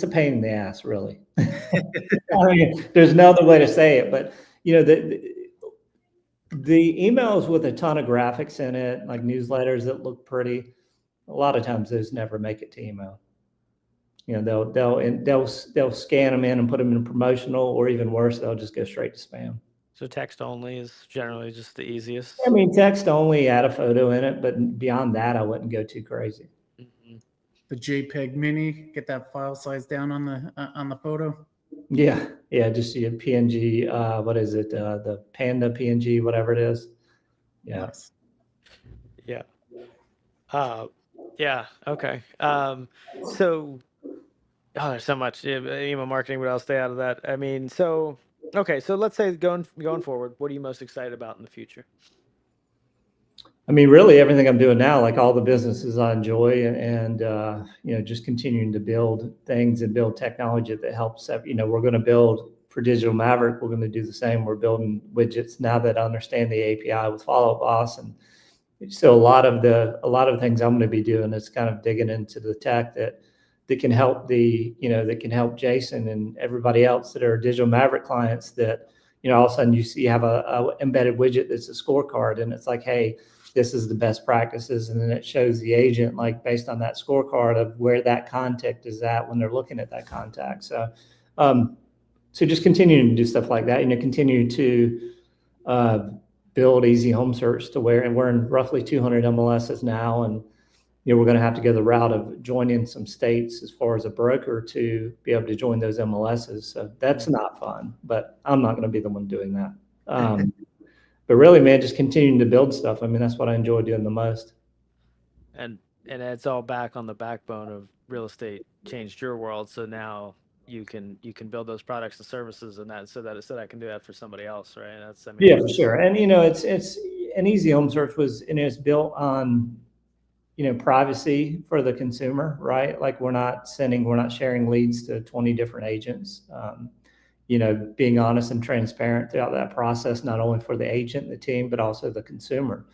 Speaker 2: a pain in the ass, really. I mean, there's no other way to say it, but the emails with a ton of graphics in it, like newsletters that look pretty, a lot of times those never make it to email. They'll scan them in and put them in promotional, or even worse, they'll just go straight to spam.
Speaker 1: So text only is generally just the easiest.
Speaker 2: I mean, text only, add a photo in it, but beyond that, I wouldn't go too crazy.
Speaker 1: Mm-hmm.
Speaker 3: The JPEG Mini, get that file size down on the photo.
Speaker 2: Yeah, just see a PNG. What is it? The Panda PNG, whatever it is. Yeah.
Speaker 3: Nice.
Speaker 1: Yeah. Yeah. Okay. So, there's so much email marketing, but I'll stay out of that. I mean, okay. So let's say going forward, what are you most excited about in the future?
Speaker 2: I mean, really everything I'm doing now, like all the businesses I enjoy, and just continuing to build things and build technology that helps. We're going to build for Digital Maverick. We're going to do the same. We're building widgets now that I understand the API with Follow Up Boss, and so a lot of the things I'm going to be doing is kind of digging into the tech that can help that can help Jason and everybody else that are Digital Maverick clients. That all of a sudden you have a embedded widget that's a scorecard, and it's like, hey, this is the best practices, and then it shows the agent, like based on that scorecard, of where that contact is at when they're looking at that contact. So just continuing to do stuff like that, continue to build EZhomesearch to where, and we're in roughly 200 MLSs now, and we're going to have to go the route of joining some states as far as a broker to be able to join those MLSs. So that's not fun, but I'm not going to be the one doing that. But really, man, just continuing to build stuff. I mean, that's what I enjoy doing the most.
Speaker 1: And it's all back on the backbone of real estate changed your world. So now you can build those products and services, and so that I can do that for somebody else, right?
Speaker 2: Yeah, for sure. And it's an EZhomesearch it's built on privacy for the consumer, right? Like we're not sharing leads to 20 different agents. Being honest and transparent throughout that process, not only for the agent and the team, but also the consumer,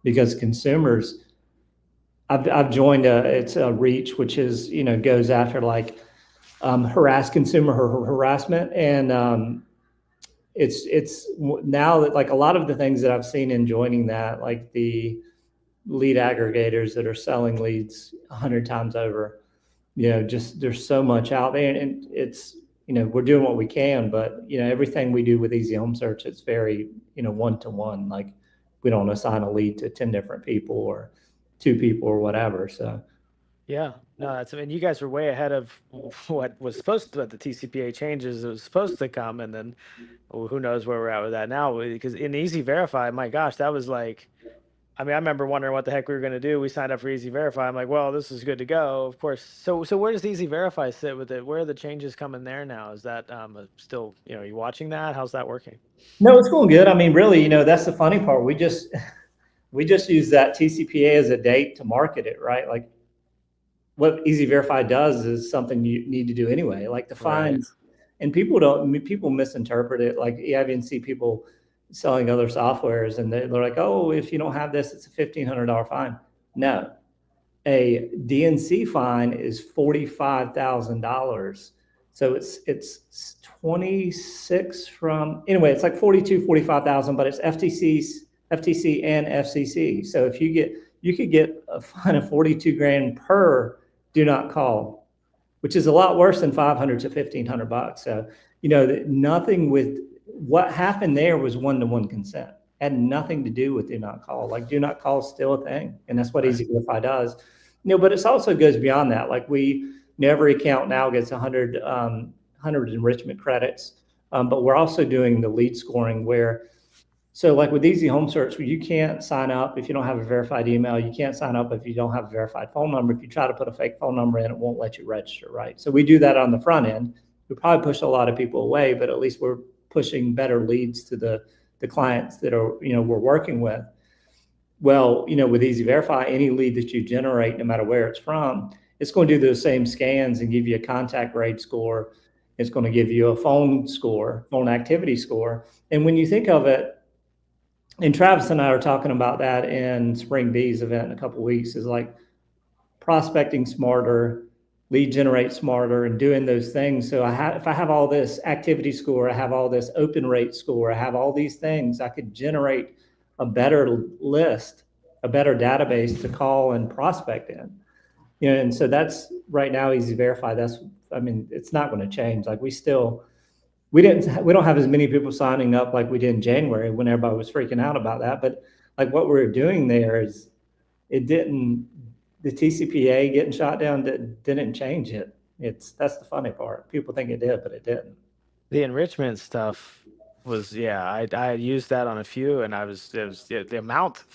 Speaker 2: because consumers, I've joined it's a Reach, which is, goes after like consumer harassment. And it's now that, like, a lot of the things that I've seen in joining that, like the lead aggregators that are selling leads 100 times over, just there's so much out there, and it's, we're doing what we can, but everything we do with EZhomesearch, it's very, one-to-one. Like we don't assign a lead to 10 different people or 2 people or whatever. So
Speaker 1: Yeah, no, that's, I mean, you guys were way ahead of what was supposed to, what the TCPA changes that was supposed to come, and then well, who knows where we're at with that now? Because in Easy Verify, my gosh, that was like, I mean, I remember wondering what the heck we were going to do. We signed up for Easy Verify. I'm like, well, this is good to go, of course. So where does Easy Verify sit with it? Where are the changes coming there now? Is that still, are you watching that? How's that working?
Speaker 2: No, it's going good. I mean, really, that's the funny part. We just use that TCPA as a date to market it, right? Like what Easy Verify does is something you need to do anyway. Like the
Speaker 1: Right.
Speaker 2: fines, and people misinterpret it. Like I even see people selling other softwares, and they're like, "Oh, if you don't have this, it's a $1,500 fine." No, a DNC fine is $45,000. So it's 26 from, anyway, it's like 42, 45,000, but it's FTC and FCC. So if you could get a fine of 42 grand per do not call, which is a lot worse than 500 to 1,500 bucks. So, nothing with what happened there was one-to-one consent. Had nothing to do with do not call. Like do not call is still a thing. And that's what
Speaker 1: Right.
Speaker 2: Easy Verify does. But it also goes beyond that. Like every account now gets 100 enrichment credits. But we're also doing the lead scoring so like with EZhomesearch, you can't sign up if you don't have a verified email. You can't sign up if you don't have a verified phone number. If you try to put a fake phone number in, it won't let you register, right? So we do that on the front end. We probably push a lot of people away, but at least we're pushing better leads to the clients that are, we're working with. Well, with Easy Verify, any lead that you generate, no matter where it's from, it's going to do those same scans and give you a contact grade score. It's going to give you a phone score, phone activity score. And when you think of it, and Travis and I are talking about that in Spring Bees event in a couple of weeks, is like prospecting smarter, lead generate smarter, and doing those things. So if I have all this activity score, I have all this open rate score, I have all these things, I could generate a better list, a better database to call and prospect in. And so that's right now Easy Verify. It's not going to change. Like we don't have as many people signing up like we did in January when everybody was freaking out about that. But like what we're doing there is the TCPA getting shot down didn't change it. That's the funny part. People think it did, but it didn't.
Speaker 1: The enrichment stuff was, yeah, I used that on a few, and yeah, the amount of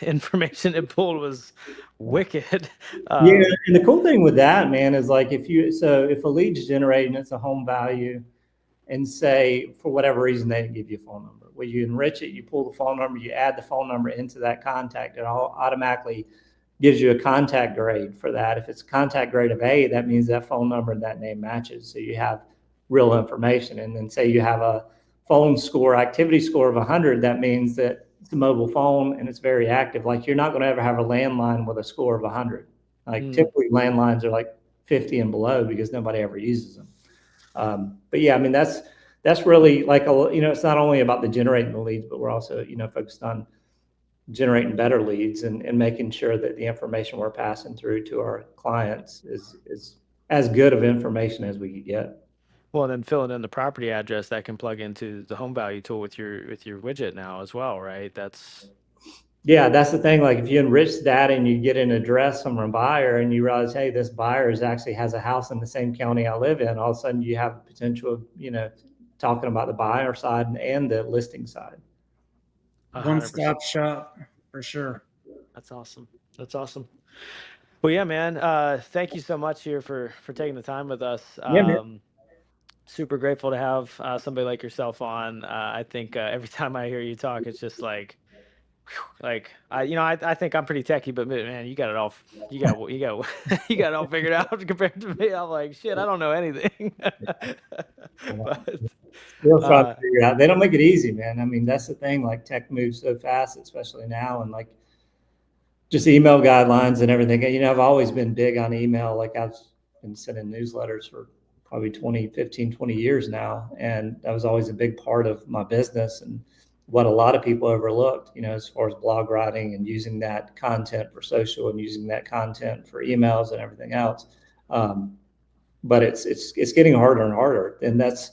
Speaker 1: information it pulled was wicked.
Speaker 2: Yeah, and the cool thing with that, man, is like if a lead's generated and it's a home value, and say for whatever reason they didn't give you a phone number, well, you enrich it, you pull the phone number, you add the phone number into that contact, it all automatically gives you a contact grade for that. If it's a contact grade of A, that means that phone number and that name matches, so you have real information. And then say you have a phone score, activity score of 100, that means that it's a mobile phone and it's very active. Like you're not going to ever have a landline with a score of 100. Like typically landlines are like 50 and below because nobody ever uses them. But yeah, I mean, that's really like, it's not only about the generating the leads, but we're also, focused on generating better leads and making sure that the information we're passing through to our clients is as good of information as we could get.
Speaker 1: Well, then filling in the property address that can plug into the home value tool with your widget now as well, right?
Speaker 2: Yeah, that's the thing. Like if you enrich that and you get an address from a buyer and you realize, hey, this buyer actually has a house in the same county I live in, all of a sudden you have potential of, talking about the buyer side and the listing side.
Speaker 1: 100%.
Speaker 3: One-stop shop for sure.
Speaker 1: That's awesome. That's awesome. Well, yeah, man. Thank you so much here for taking the time with us.
Speaker 2: Yeah, man.
Speaker 1: Super grateful to have somebody like yourself on. I think every time I hear you talk, it's just like I think I'm pretty techie, but man, you got it all. You got you got it all figured out compared to me. I'm like, shit, I don't know anything. But
Speaker 2: Still trying to figure it out. They don't make it easy, man. I mean, that's the thing. Like tech moves so fast, especially now, and like just email guidelines and everything. I've always been big on email. Like I've been sending newsletters for probably 20 years now. And that was always a big part of my business and what a lot of people overlooked, as far as blog writing and using that content for social and using that content for emails and everything else. But it's getting harder and harder. And that's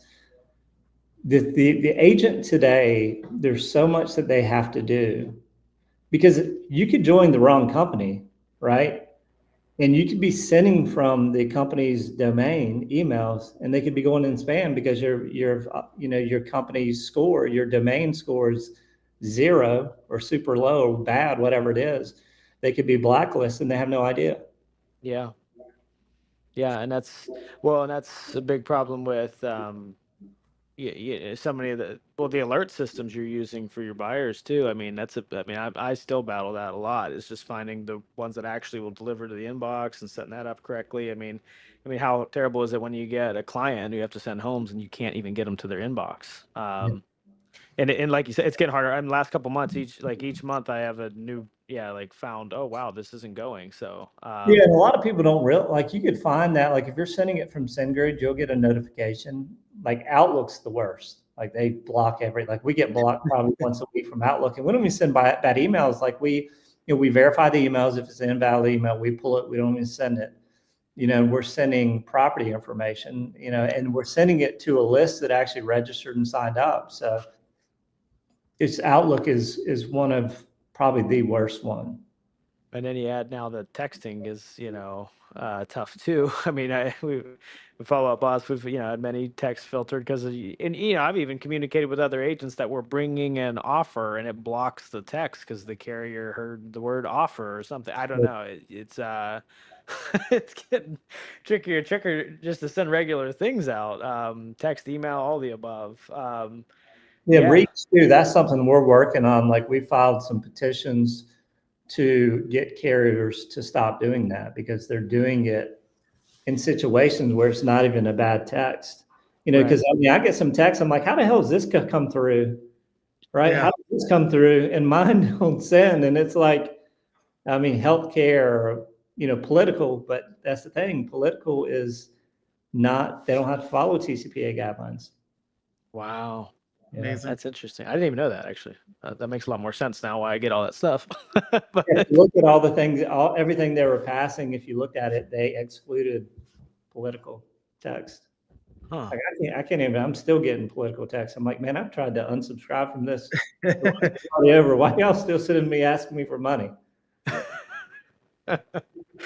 Speaker 2: the agent today, there's so much that they have to do because you could join the wrong company, right? And you could be sending from the company's domain emails, and they could be going in spam because your company's score, your domain score is 0 or super low or bad, whatever it is. They could be blacklisted and they have no idea.
Speaker 1: Yeah. Yeah. And that's a big problem with, so many of the alert systems you're using for your buyers too. I mean, I still battle that a lot. It's just finding the ones that actually will deliver to the inbox and setting that up correctly. I mean, how terrible is it when you get a client who you have to send homes and you can't even get them to their inbox? And like you said, it's getting harder. In the last couple months, each month I have a new, found, oh wow, this isn't going. So
Speaker 2: Yeah, and a lot of people don't like you could find that like if you're sending it from SendGrid, you'll get a notification. Like Outlook's the worst. Like they block like we get blocked probably once a week from Outlook. And when we send bad emails, like we verify the emails. If it's an invalid email, we pull it. We don't even send it. We're sending property information, and we're sending it to a list that actually registered and signed up. So it's Outlook is one of probably the worst one.
Speaker 1: And then you add now the texting is, tough too. I mean, we follow up boss. We've, had many texts filtered because I've even communicated with other agents that were bringing an offer and it blocks the text because the carrier heard the word offer or something. I don't know. It's it's getting trickier just to send regular things out. Text, email, all the above.
Speaker 2: Yeah, reach too. That's something we're working on. Like we filed some petitions to get carriers to stop doing that because they're doing it in situations where it's not even a bad text. Because I get some texts. I'm like, how the hell does this come through? Right? Yeah. How does this come through? And mine don't send. And it's like, I mean, healthcare, political, but that's the thing. Political is not, they don't have to follow TCPA guidelines.
Speaker 1: Wow.
Speaker 3: Yeah,
Speaker 1: that's interesting. I didn't even know that actually. That makes a lot more sense now why I get all that stuff.
Speaker 2: But if you look at all the things, everything they were passing, if you looked at it, they excluded political text. Huh. Like I can't even, I'm still getting political text. I'm like, man, I've tried to unsubscribe from this. Over. Why y'all still sending me asking me for money?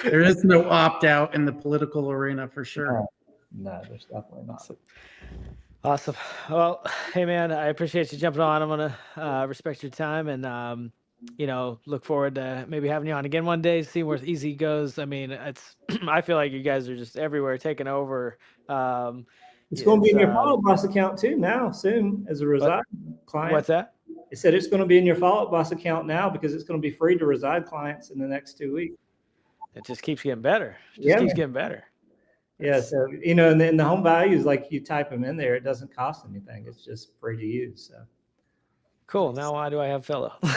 Speaker 3: There is no opt-out in the political arena for sure.
Speaker 2: No, there's definitely not.
Speaker 1: Awesome. Well, hey man, I appreciate you jumping on. I'm gonna respect your time and look forward to maybe having you on again one day, see where EZ goes. I mean, I feel like you guys are just everywhere, taking over.
Speaker 2: It's going to be in your Follow Up Boss account too now, soon, as a RESIDE client.
Speaker 1: What's that?
Speaker 2: It said it's going to be in your Follow Up Boss account now because it's going to be free to RESIDE clients in the next 2 weeks.
Speaker 1: It just keeps getting better. Keeps getting better.
Speaker 2: Yeah, so and then the home values, like you type them in there, it doesn't cost anything. It's just free to use. So
Speaker 1: cool. Now why do I have fellow?
Speaker 2: Edit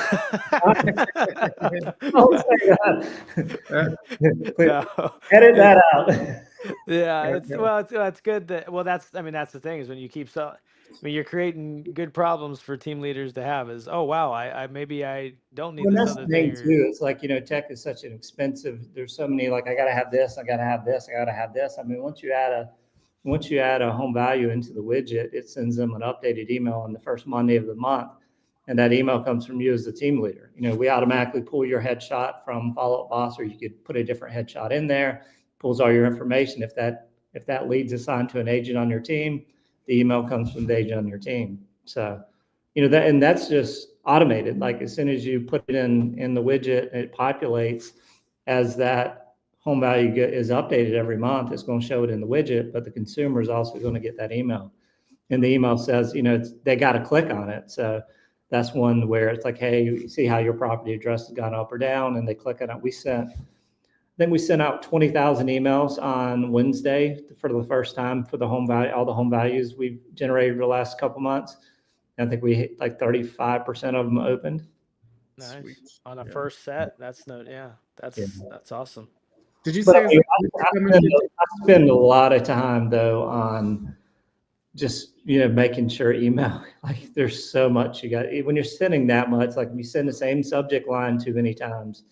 Speaker 2: that out.
Speaker 1: Yeah, it's good that that's the thing is when you keep you're creating good problems for team leaders to have is, oh wow, I maybe I don't need this other thing
Speaker 2: too. It's like, tech is such an expensive, there's so many, like I gotta have this, I gotta have this, I gotta have this. I mean, once you add a home value into the widget, it sends them an updated email on the first Monday of the month. And that email comes from you as the team leader. We automatically pull your headshot from Follow Up Boss, or you could put a different headshot in there, pulls all your information. If that lead's assigned to an agent on your team, the email comes from the agent on your team. So, that's just automated. Like as soon as you put it in the widget, it populates as that home value is updated every month. It's going to show it in the widget, but the consumer is also going to get that email. And the email says, they got to click on it. So that's one where it's like, hey, you see how your property address has gone up or down, and they click on it. We sent out 20,000 emails on Wednesday for the first time for the home value, all the home values we've generated the last couple months. And I think we hit like 35% of them opened.
Speaker 1: Nice. Sweet. On a first set. That's awesome.
Speaker 3: Did you say
Speaker 2: I spend a lot of time though on just making sure email, like there's so much you got when you're sending that much, like you send the same subject line too many times.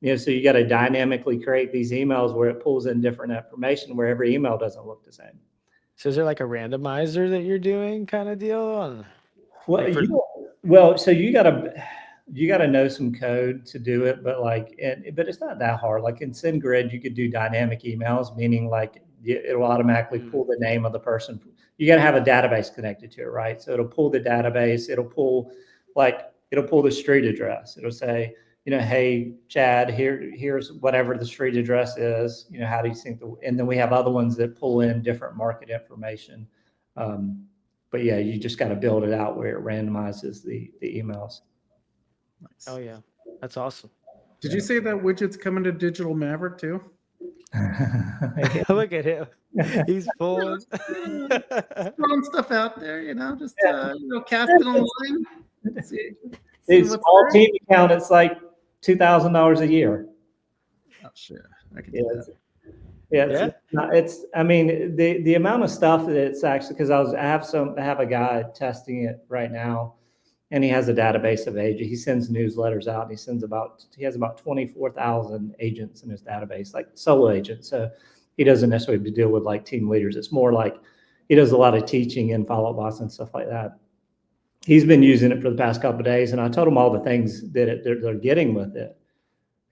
Speaker 2: So you got to dynamically create these emails where it pulls in different information where every email doesn't look the same.
Speaker 1: So is there like a randomizer that you're doing kind of deal on?
Speaker 2: Well, so you got to, you got to know some code to do it, but but it's not that hard. Like in SendGrid, you could do dynamic emails, meaning like it'll automatically pull the name of the person. You got to have a database connected to it, right? So it'll pull the database. It'll pull the street address. It'll say, hey, Chad, here's whatever the street address is. How do you think and then we have other ones that pull in different market information. But yeah, you just got to build it out where it randomizes the emails.
Speaker 3: Nice.
Speaker 1: Oh yeah, that's awesome.
Speaker 3: Did you say that widget's coming to Digital Maverick too?
Speaker 1: Look at him. He's full.
Speaker 3: Throwing stuff out there, just cast it online.
Speaker 2: See small team account, it's like $2,000 a year.
Speaker 3: Oh shit, I can do that.
Speaker 2: It's I mean, the amount of stuff that it's actually, because I have a guy testing it right now, and he has a database of agents. He sends newsletters out, and he has about 24,000 agents in his database, like solo agents. So he doesn't necessarily deal with like team leaders. It's more like he does a lot of teaching and follow-up boss and stuff like that. He's been using it for the past couple of days, and I told him all the things that they're getting with it.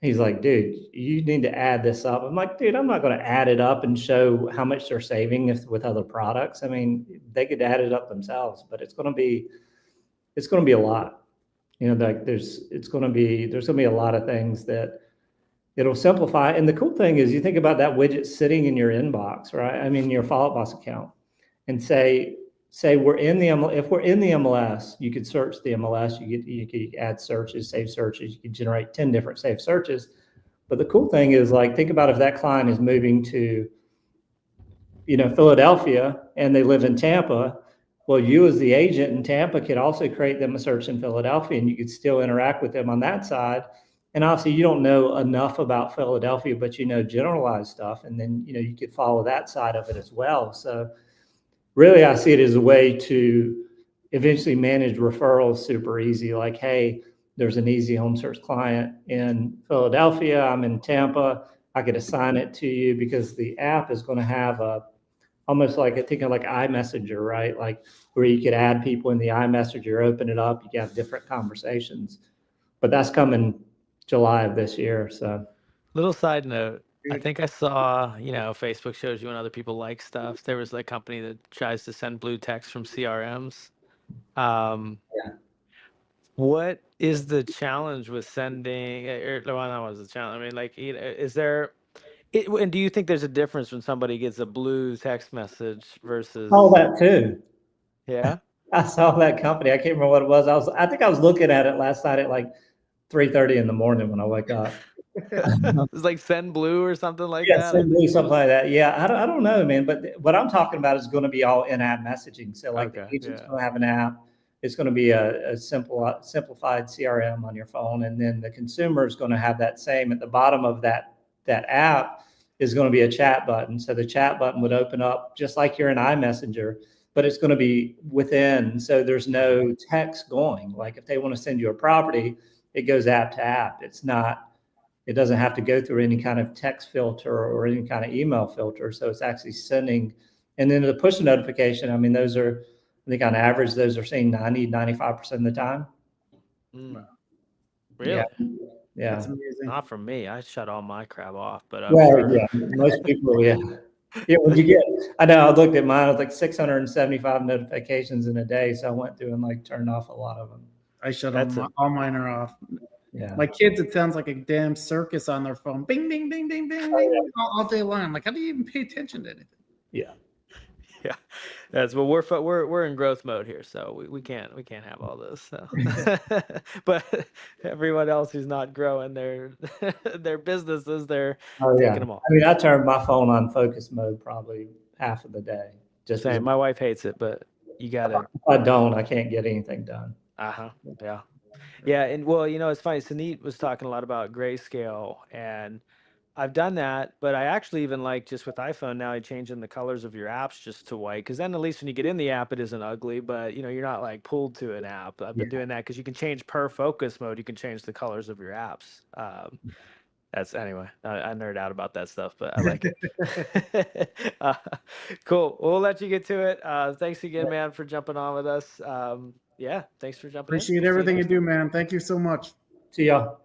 Speaker 2: He's like, dude, you need to add this up. I'm like, dude, I'm not going to add it up and show how much they're saving with other products. I mean, they could add it up themselves, but it's going to be a lot. Like there's going to be a lot of things that it'll simplify. And the cool thing is, you think about that widget sitting in your inbox, right? I mean, your follow-up boss account, and say if we're in the MLS, you could search the MLS, you could add searches, save searches, you could generate 10 different saved searches. But the cool thing is, like, think about if that client is moving to, Philadelphia, and they live in Tampa. Well, you as the agent in Tampa could also create them a search in Philadelphia, and you could still interact with them on that side. And obviously you don't know enough about Philadelphia, but generalized stuff. And then, you could follow that side of it as well. So really, I see it as a way to eventually manage referrals super easy. Like, hey, there's an EZhomesearch client in Philadelphia. I'm in Tampa. I could assign it to you, because the app is going to have almost like, I think of like iMessenger, right? Like where you could add people in the iMessenger, open it up, you can have different conversations. But that's coming July of this year. So,
Speaker 1: little side note. I think I saw, Facebook shows you when other people like stuff. There was a company that tries to send blue text from CRMs. What is the challenge with sending? What was the challenge? I mean, like, is there? And do you think there's a difference when somebody gets a blue text message versus?
Speaker 2: all that too.
Speaker 1: Yeah.
Speaker 2: I saw that company. I can't remember what it was. I think I was looking at it last night at like 3:30 in the morning when I wake up.
Speaker 1: It's like Send Blue or something like that.
Speaker 2: Send Blue, something like that. Yeah, I don't know, man. But what I'm talking about is going to be all in-app messaging. So like the agent's going to have an app. It's going to be a simplified CRM on your phone, and then the consumer is going to have that same. At the bottom of that app is going to be a chat button. So the chat button would open up just like you're in iMessenger, but it's going to be within. So there's no text going. Like if they want to send you a property, it goes app to app. It doesn't have to go through any kind of text filter or any kind of email filter. So it's actually sending. And then the push notification, I mean, I think on average, those are saying 95% of the time.
Speaker 1: Really?
Speaker 2: Yeah.
Speaker 3: That's amazing.
Speaker 1: Not for me. I shut all my crap off, but
Speaker 2: most people, yeah. When you get, I know I looked at mine, it was like 675 notifications in a day. So I went through and like turned off a lot of them.
Speaker 3: I shut all mine are off.
Speaker 2: Yeah.
Speaker 3: My kids, it sounds like a damn circus on their phone. Bing, bing, bing, bing, bing, bing, all day long. I'm like, how do you even pay attention to anything?
Speaker 2: Yeah.
Speaker 1: Yeah, that's we're in growth mode here, so we can't have all this. So. But everyone else who's not growing their businesses, they're taking them all.
Speaker 2: I mean, I turn my phone on focus mode probably half of the day. Just
Speaker 1: same. My wife hates it, but you gotta.
Speaker 2: If I can't get anything done.
Speaker 1: Yeah. Yeah, and well, it's funny. Sunit was talking a lot about grayscale, and I've done that, but I actually even like, just with iPhone now, I changing the colors of your apps just to white, because then at least when you get in the app, it isn't ugly, but you're not like pulled to an app. I've been doing that because you can change per focus mode. You can change the colors of your apps. That's anyway. I nerd out about that stuff, but I like it. Cool. We'll let you get to it. Thanks again, man, for jumping on with us. Yeah, thanks for jumping in.
Speaker 3: Appreciate
Speaker 1: We'll see you
Speaker 3: everything you
Speaker 1: next
Speaker 3: do,
Speaker 1: time.
Speaker 3: man. Thank you so much.
Speaker 2: See y'all.